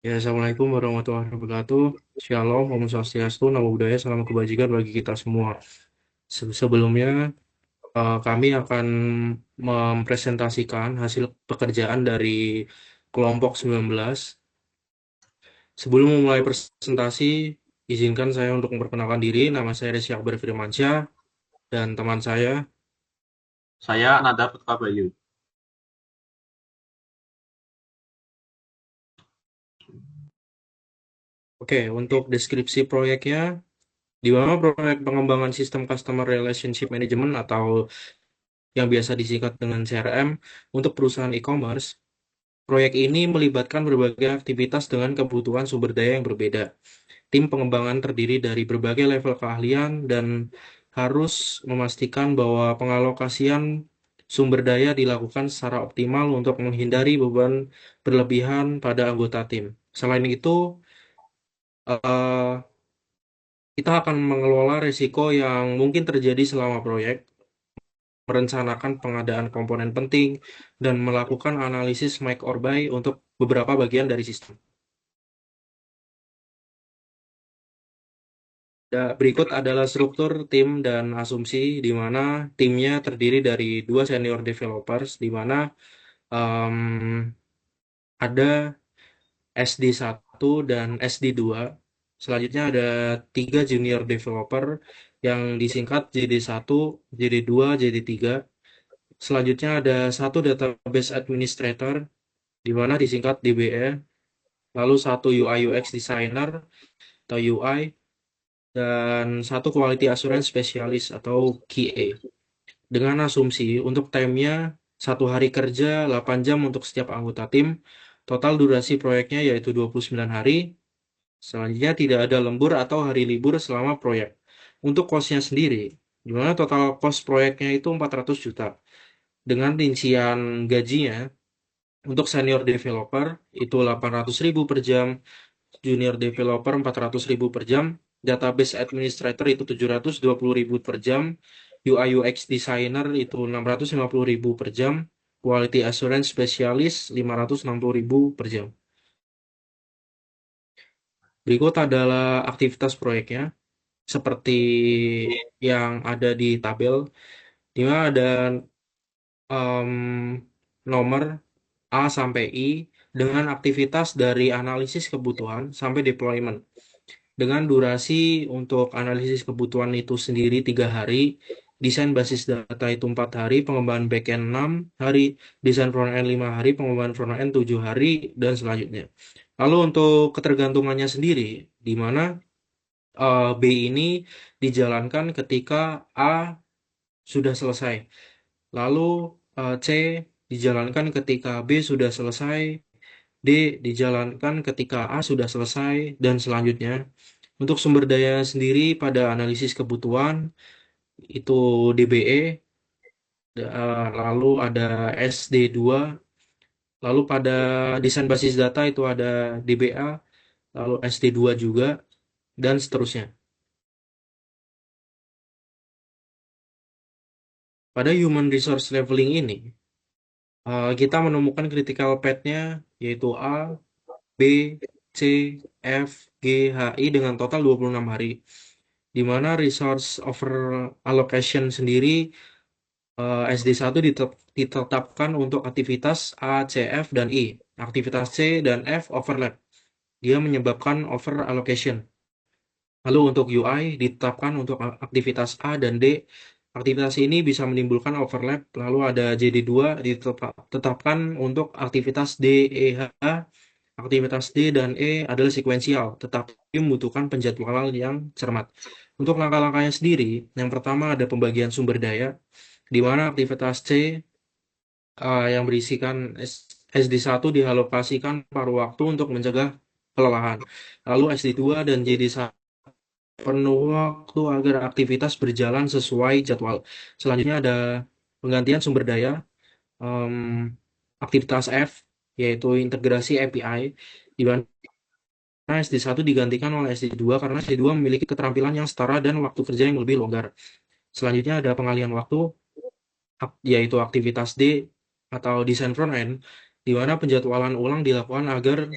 Ya, Assalamualaikum warahmatullahi wabarakatuh. Shalom, Om Swastiastu, Namo Buddhaya, salam kebajikan bagi kita semua. Sebelumnya, kami akan mempresentasikan hasil pekerjaan dari kelompok 19. Sebelum memulai presentasi, izinkan saya untuk memperkenalkan diri. Nama saya Resi Akbar Firmansyah, dan teman saya. Saya Nada Putra Bayu. Oke, untuk deskripsi proyeknya, di mana proyek pengembangan sistem Customer Relationship Management atau yang biasa disingkat dengan CRM untuk perusahaan e-commerce. Proyek ini melibatkan berbagai aktivitas dengan kebutuhan sumber daya yang berbeda. Tim pengembangan terdiri dari berbagai level keahlian dan harus memastikan bahwa pengalokasian sumber daya dilakukan secara optimal untuk menghindari beban berlebihan pada anggota tim. Selain itu, eh, kita akan mengelola risiko yang mungkin terjadi selama proyek, merencanakan pengadaan komponen penting, dan melakukan analisis make or buy untuk beberapa bagian dari sistem. Berikut adalah struktur tim dan asumsi di mana timnya terdiri dari dua senior developers, di mana em, ada SD1 dan SD2. Selanjutnya ada tiga junior developer yang disingkat JD1, JD2, JD3. Selanjutnya ada satu database administrator di mana disingkat DBE, lalu satu UI UX designer atau UI, dan satu quality assurance specialist atau QA. Dengan asumsi untuk timenya 1 hari kerja 8 jam untuk setiap anggota tim, total durasi proyeknya yaitu 29 hari. Selanjutnya tidak ada lembur atau hari libur selama proyek. Untuk cost-nya sendiri, di mana total cost proyeknya itu 400 juta. Dengan rincian gajinya, untuk senior developer itu 800.000 per jam, junior developer 400.000 per jam, database administrator itu 720.000 per jam, UI UX designer itu 650.000 per jam, quality assurance specialist 560.000 per jam. Berikut adalah aktivitas proyeknya seperti yang ada di tabel, di mana ada nomor A sampai I dengan aktivitas dari analisis kebutuhan sampai deployment. Dengan durasi untuk analisis kebutuhan itu sendiri 3 hari, desain basis data itu 4 hari, pengembangan backend 6 hari, desain frontend 5 hari, pengembangan frontend 7 hari, dan selanjutnya. Lalu untuk ketergantungannya sendiri, di mana B ini dijalankan ketika A sudah selesai. Lalu C dijalankan ketika B sudah selesai, D dijalankan ketika A sudah selesai, dan selanjutnya. Untuk sumber daya sendiri pada analisis kebutuhan itu DBE, lalu ada SD2, lalu pada desain basis data itu ada DBA, lalu SD2 juga, dan seterusnya. Pada human resource leveling ini, kita menemukan critical path-nya yaitu A, B, C, F, G, H, I dengan total 26 hari. Di mana resource over allocation sendiri SD1 ditetapkan untuk aktivitas A, C, F, dan I. Aktivitas C dan F overlap. Dia menyebabkan over allocation. Lalu untuk UI ditetapkan untuk aktivitas A dan D. Aktivitas ini bisa menimbulkan overlap. Lalu ada JD2 ditetapkan untuk aktivitas D, E, H. Aktivitas D dan E adalah sekuensial, tetapi membutuhkan penjadwalan yang cermat. Untuk langkah-langkahnya sendiri, yang pertama ada pembagian sumber daya, di mana aktivitas C yang berisikan SD1 dialokasikan paruh waktu untuk mencegah kelelahan. Lalu SD2 dan JD1 penuh waktu agar aktivitas berjalan sesuai jadwal. Selanjutnya ada penggantian sumber daya, em, aktivitas F, yaitu integrasi API, di mana SD1 digantikan oleh SD2 karena SD2 memiliki keterampilan yang setara dan waktu kerja yang lebih longgar. Selanjutnya ada pengalihan waktu, yaitu aktivitas D atau desain front end, di mana penjadwalan ulang dilakukan agar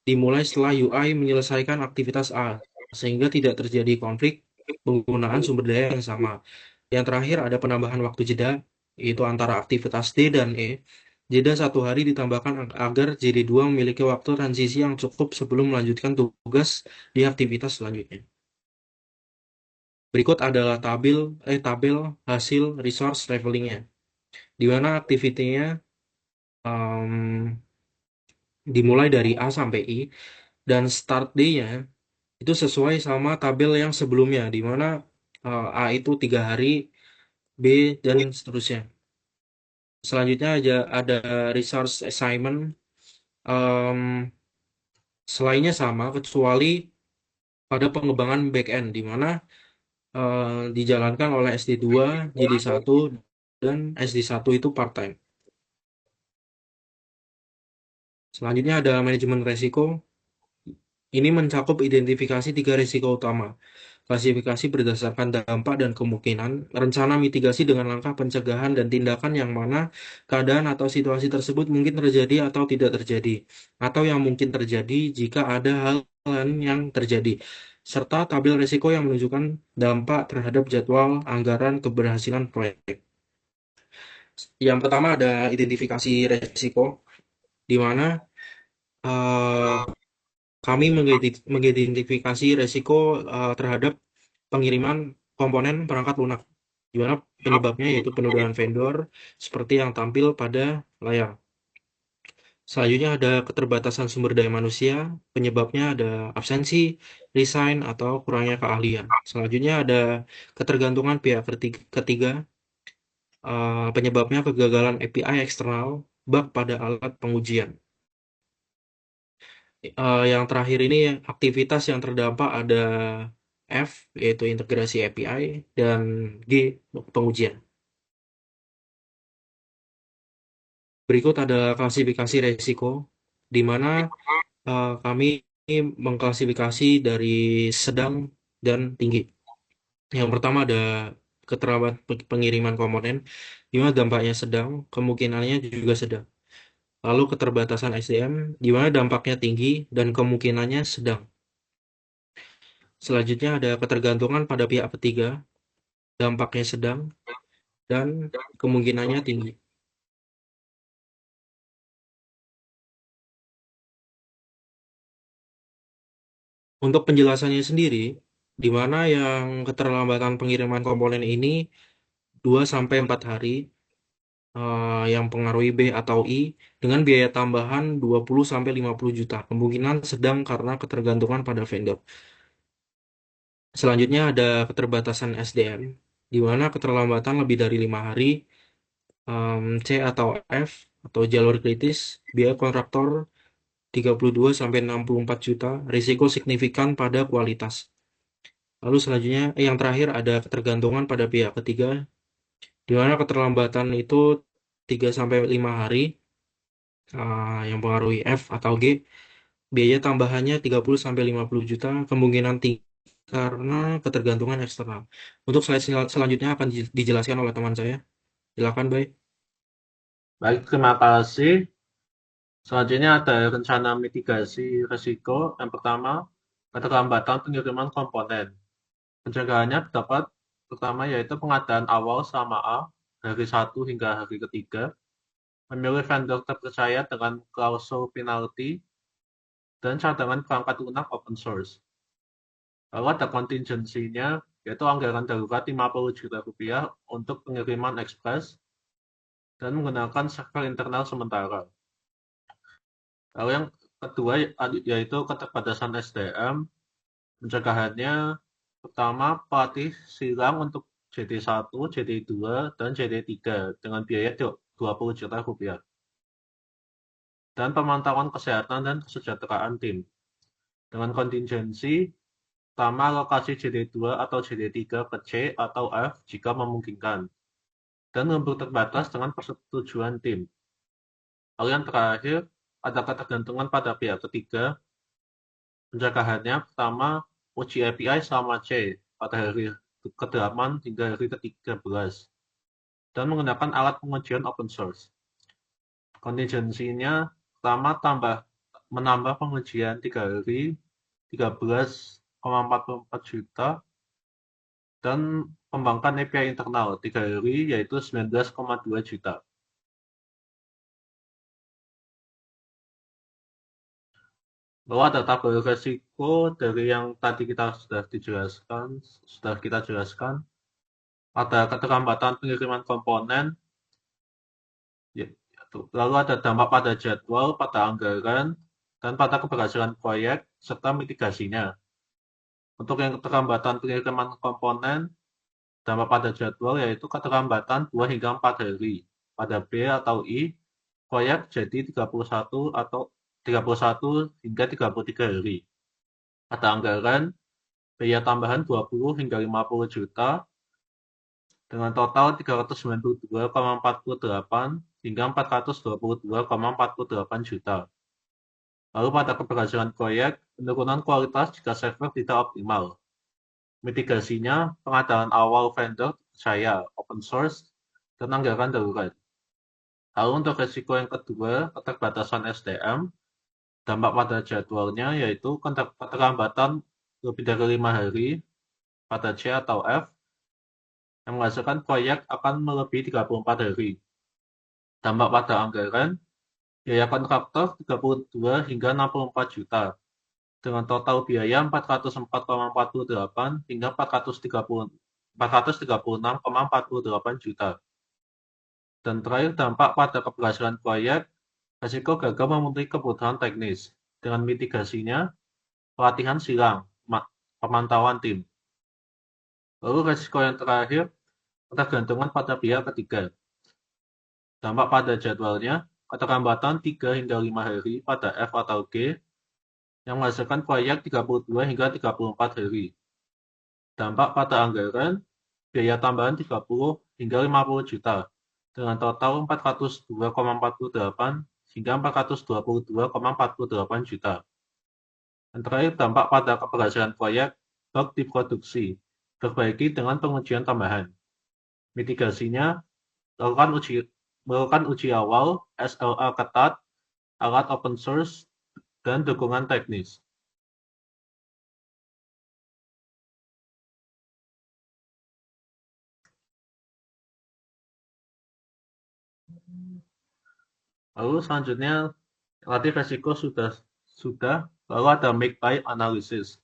dimulai setelah UI menyelesaikan aktivitas A, sehingga tidak terjadi konflik penggunaan sumber daya yang sama. Yang terakhir ada penambahan waktu jeda, yaitu antara aktivitas D dan E. Jeda 1 hari ditambahkan agar JD2 memiliki waktu transisi yang cukup sebelum melanjutkan tugas di aktivitas selanjutnya. Berikut adalah tabel hasil resource levelingnya, di mana aktivitinya dimulai dari A sampai I, dan start day-nya itu sesuai sama tabel yang sebelumnya, di mana A itu 3 hari, B dan seterusnya. Selanjutnya ada resource assignment, em, selainnya sama kecuali pada pengembangan backend, di mana dijalankan oleh SD2, JD1, dan SD1 itu part-time. Selanjutnya ada manajemen resiko. Ini mencakup identifikasi 3 risiko utama, klasifikasi berdasarkan dampak dan kemungkinan, rencana mitigasi dengan langkah pencegahan dan tindakan yang mana keadaan atau situasi tersebut mungkin terjadi atau tidak terjadi, atau yang mungkin terjadi jika ada hal lain yang terjadi, serta tabel risiko yang menunjukkan dampak terhadap jadwal, anggaran, keberhasilan proyek. Yang pertama ada identifikasi risiko, di mana eh, kami mengidentifikasi resiko terhadap pengiriman komponen perangkat lunak, di mana penyebabnya yaitu penodaan vendor seperti yang tampil pada layar. Selanjutnya ada keterbatasan sumber daya manusia, penyebabnya ada absensi, resign, atau kurangnya keahlian. Selanjutnya ada ketergantungan pihak ketiga, penyebabnya kegagalan API eksternal, bug pada alat pengujian. Yang terakhir ini aktivitas yang terdampak ada F, yaitu integrasi API, dan G, pengujian. Berikut ada klasifikasi risiko, di mana kami mengklasifikasi dari sedang dan tinggi. Yang pertama ada keterlambatan pengiriman komponen, di mana dampaknya sedang, kemungkinannya juga sedang. Lalu keterbatasan SDM, di mana dampaknya tinggi dan kemungkinannya sedang. Selanjutnya ada ketergantungan pada pihak ketiga, dampaknya sedang, dan kemungkinannya tinggi. Untuk penjelasannya sendiri, di mana yang keterlambatan pengiriman komponen ini 2 sampai 4 hari, yang pengaruhi B atau I, dengan biaya tambahan 20 sampai 50 juta, kemungkinan sedang karena ketergantungan pada vendor. Selanjutnya ada keterbatasan SDM, di mana keterlambatan lebih dari 5 hari, C atau F, atau jalur kritis, biaya kontraktor 32 sampai 64 juta, risiko signifikan pada kualitas. Lalu selanjutnya, yang terakhir ada ketergantungan pada pihak ketiga, di mana keterlambatan itu 3 sampai 5 hari, yang pengaruhi F atau G, biaya tambahannya 30 sampai 50 juta, kemungkinan tinggi karena ketergantungan eksternal. Untuk slide selanjutnya akan dijelaskan oleh teman saya. Silakan, Bay. Baik, terima kasih. Selanjutnya ada rencana mitigasi risiko. Yang pertama, keterlambatan pengiriman komponen. Pencegahannya dapat pertama yaitu pengadaan awal selama A, hari 1 hingga hari ketiga, memilih vendor terpercaya dengan klausul penalti, dan cadangan perangkat lunak open source. Lalu ada kontingensinya, yaitu anggaran darurat 50 juta rupiah untuk pengiriman ekspres dan menggunakan server internal sementara. Lalu yang kedua yaitu keterbatasan SDM. Pencegahannya pertama pelatih silang untuk JD1, JD2, dan JD3 dengan biaya 20 juta rupiah. Dan pemantauan kesehatan dan kesejahteraan tim dengan kontingensi pertama lokasi JD2 atau JD3 ke C atau F jika memungkinkan, dan lembur terbatas dengan persetujuan tim. Lalu yang terakhir, ada ketergantungan pada pihak ketiga. Pencegahannya pertama, uji API selama C pada hari ke-8 hingga hari ke-13, dan menggunakan alat pengujian open source. Kontingensinya pertama, menambah pengujian 3 hari 13,44 juta dan kembangkan API internal 3 hari yaitu 19,2 juta. Bahwa ada tabel resiko dari yang tadi sudah kita jelaskan, ada keterlambatan pengiriman komponen, ya, lalu ada dampak pada jadwal, pada anggaran, dan pada keberhasilan proyek, serta mitigasinya. Untuk yang keterlambatan pengiriman komponen, dampak pada jadwal yaitu keterlambatan 2 hingga 4 hari. Pada B atau I, proyek jadi 31 hingga 33 hari. Pada anggaran, biaya tambahan 20 hingga 50 juta dengan total 392,48 hingga 422,48 juta. Lalu pada keberhasilan proyek, penurunan kualitas jika server tidak optimal. Mitigasinya, pengadaan awal vendor percaya, open source, dan anggaran darurat. Lalu untuk risiko yang kedua, keterbatasan SDM, dampak pada jadwalnya yaitu keterlambatan lebih dari 5 hari pada C atau F, yang menghasilkan proyek akan melebihi 34 hari. Dampak pada anggaran, biaya kontraktor 32 hingga 64 juta, dengan total biaya 404,48 hingga 436,48 juta. Dan terakhir, dampak pada keberhasilan proyek, risiko gagal memenuhi kebutuhan teknis. Dengan mitigasinya, pelatihan silang, pemantauan tim. Lalu risiko yang terakhir, ketergantungan pada pihak ketiga. Dampak pada jadwalnya, keterlambatan 3 hingga 5 hari pada F atau G, yang menghasilkan proyek 32 hingga 34 hari. Dampak pada anggaran, biaya tambahan 30 hingga 50 juta, dengan total 402,48 hingga 422,48 juta. Dan terakhir, dampak pada keberhasilan proyek, bug di produksi, perbaiki dengan pengujian tambahan. Mitigasinya, melakukan uji awal, SLA ketat, alat open source, dan dukungan teknis. Lalu selanjutnya, tadi resiko sudah, lalu ada make buy analysis.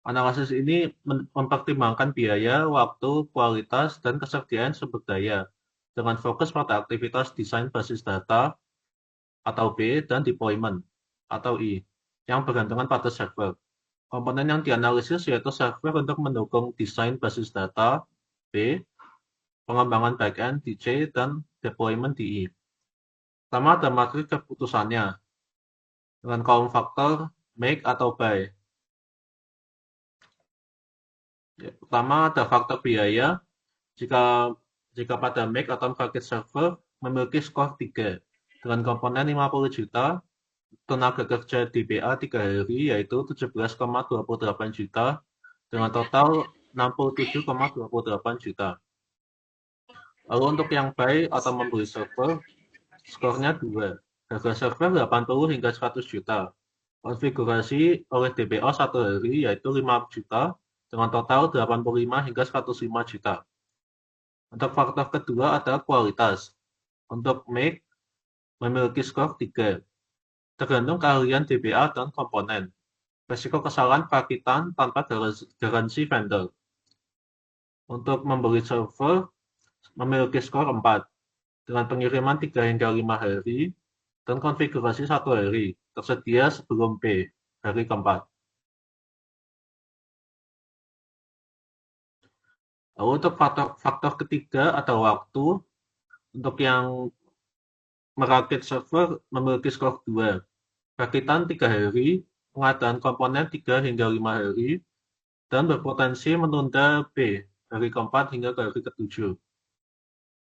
Analisis ini mempertimbangkan biaya, waktu, kualitas, dan kesediaan sumber daya dengan fokus pada aktivitas desain basis data atau B dan deployment atau I yang bergantungan pada server. Komponen yang dianalisis yaitu server untuk mendukung desain basis data B, pengembangan backend di C, dan deployment di I. Pertama ada matriks keputusannya dengan kolom faktor make atau buy. Ya, pertama ada faktor biaya. Jika pada make atau paket server memiliki skor 3 dengan komponen 50 juta, tenaga kerja DBA 3 hari yaitu 17,28 juta dengan total 67,28 juta. Lalu untuk yang buy atau membeli server, skornya 2. Harga server 80 hingga 100 juta. Konfigurasi oleh DBA 1 hari yaitu 5 juta dengan total 85 hingga 105 juta. Untuk faktor kedua adalah kualitas. Untuk make, memiliki skor 3. Tergantung keahlian DBA dan komponen. Risiko kesalahan perakitan tanpa garansi vendor. Untuk membeli server, memiliki skor 4. Dengan pengiriman 3 hingga 5 hari, dan konfigurasi 1 hari, tersedia sebelum B, hari keempat. Lalu untuk faktor ketiga ada waktu. Untuk yang merakit server memiliki skor 2. Rakitan 3 hari, pengadaan komponen 3 hingga 5 hari, dan berpotensi menunda B, hari keempat hingga ke hari ketujuh.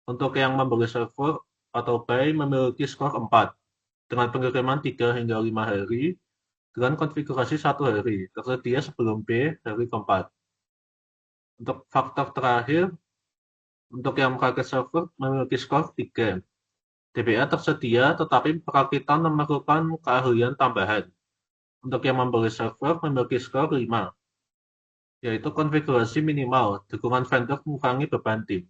Untuk yang membeli server atau buy memiliki skor 4, dengan pengiriman 3 hingga 5 hari, dengan konfigurasi 1 hari, tersedia sebelum B, hari keempat. Untuk faktor terakhir, untuk yang merakit server memiliki skor 3, DBA tersedia, tetapi perakitan memerlukan keahlian tambahan. Untuk yang membeli server memiliki skor 5, yaitu konfigurasi minimal, dukungan vendor mengurangi beban tim.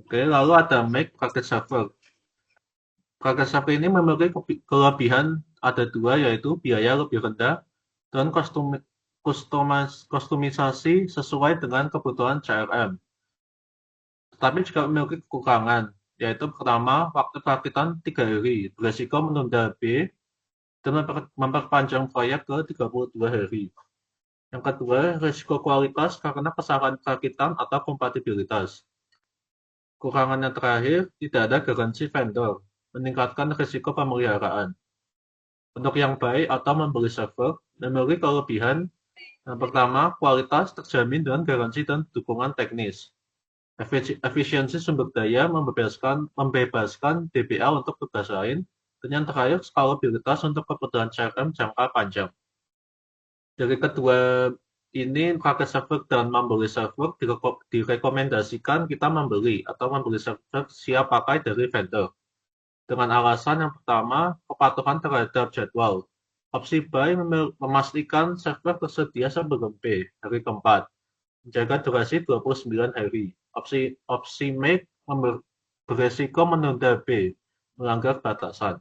Oke, lalu ada Make Packet Server. Packet server ini memiliki kelebihan ada dua, yaitu biaya lebih rendah dan kustomisasi sesuai dengan kebutuhan CRM. Tetapi juga memiliki kekurangan, yaitu pertama, waktu perakitan 3 hari, beresiko menunda B dan memperpanjang proyek ke 32 hari. Yang kedua, risiko kualitas karena kesalahan perakitan atau kompatibilitas. Kekurangannya terakhir, tidak ada garansi vendor, meningkatkan risiko pemeliharaan. Untuk yang baik atau membeli server, memiliki kelebihan. Yang pertama, kualitas terjamin dengan garansi dan dukungan teknis. Efisiensi sumber daya membebaskan DBA untuk tugas lain. Dan yang terakhir, skalabilitas untuk kebutuhan CRM jangka panjang. Dari kedua ini, pakai server dan membeli server direkomendasikan kita membeli atau membeli server siap pakai dari vendor. Dengan alasan yang pertama, kepatuhan terhadap jadwal. Opsi buy memastikan server tersedia sebelum B, hari keempat, menjaga durasi 29 hari. Opsi make beresiko menunda B, melanggar batasan.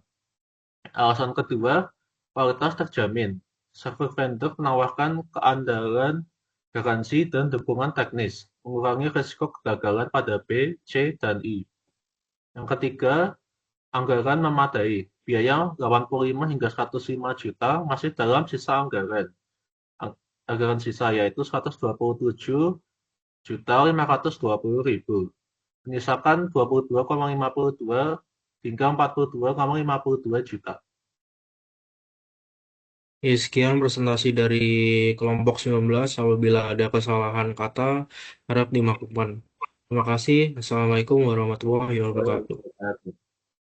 Alasan kedua, kualitas terjamin. Server vendor menawarkan keandalan, garansi, dan dukungan teknis, mengurangi risiko kegagalan pada B, C, dan I. Yang ketiga, anggaran memadai. Biaya 85 hingga 105 juta masih dalam sisa anggaran. Anggaran sisa yaitu 127.520.000. Menyisakan 22,52 hingga 42,52 juta. Ya, sekian presentasi dari kelompok 19. Apabila ada kesalahan kata, harap dimaklumkan. Terima kasih. Assalamualaikum warahmatullahi wabarakatuh.